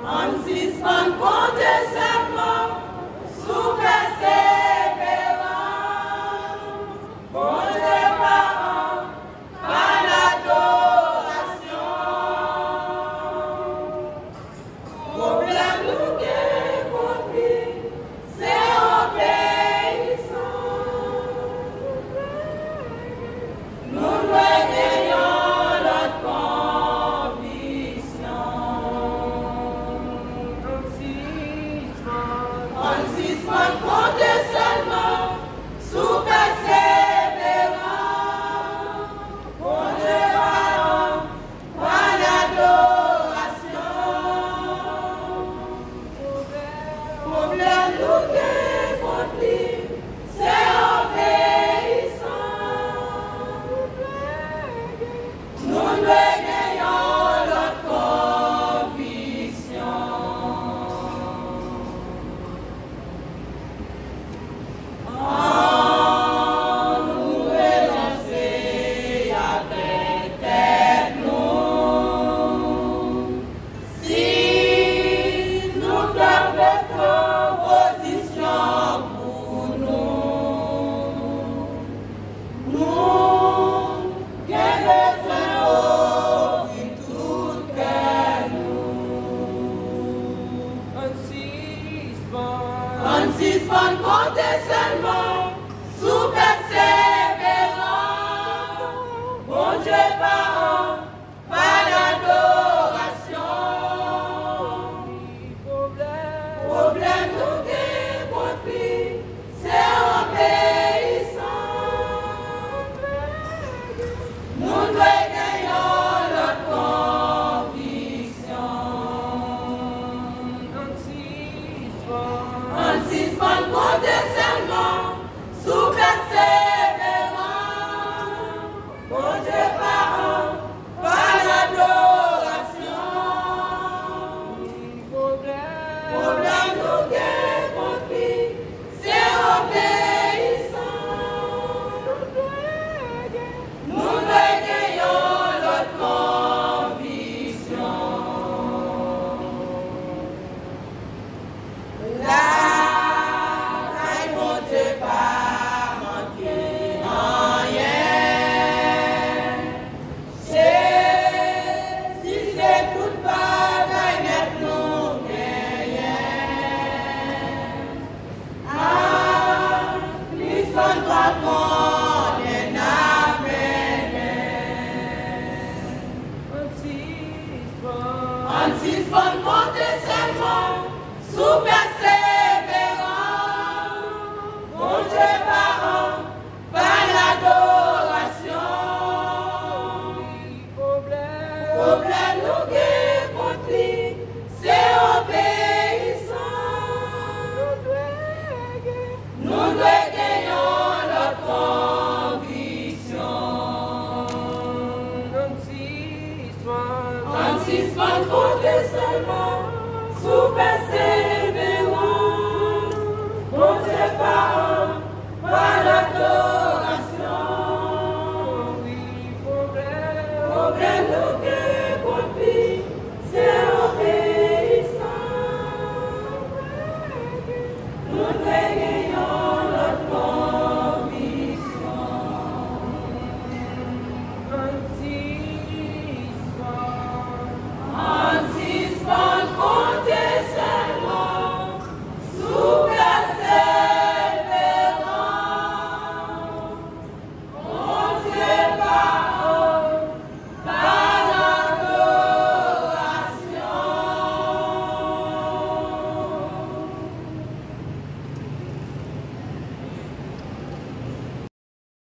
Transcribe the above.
En suspens compter seulement, sous persévérant, bon Dieu parent, par l'adoration. Problème nous qui compris, c'est obéissant. Nous gagnons notre conviction. En suspens compter seulement, sous persévérant, bon Dieu parent, par l'adoration. Problème nous qui compris, c'est obéissant. Nous gagnons notre conviction. Nous relancer avec tête nous. Si nous faisons position pour nous, nous avons besoin d'offrir tout cœur nous. En suspens compter seulement, sous persévérant, bon Dieu parent, par l'adoration. Problème nous qui compris, c'est obéissant. Nous gagnons notre conviction. En suspens compter seulement, sous persévérant, bon Dieu parent, par l'adoration. Problème nous qui compris, c'est obéissant. Nous gagnons notre conviction. Là, il compte pas manquer rien. Si c'est toute bagaille net nous gagnons. Ah, l'histoire doit connaître la en suspens compter seulement, sous persévérant, bon Dieu parent, par l'adoration. Problème nous qui compris, c'est obéissant. Nous gagnons notre conviction. En suspens compter seulement, sous persévérant.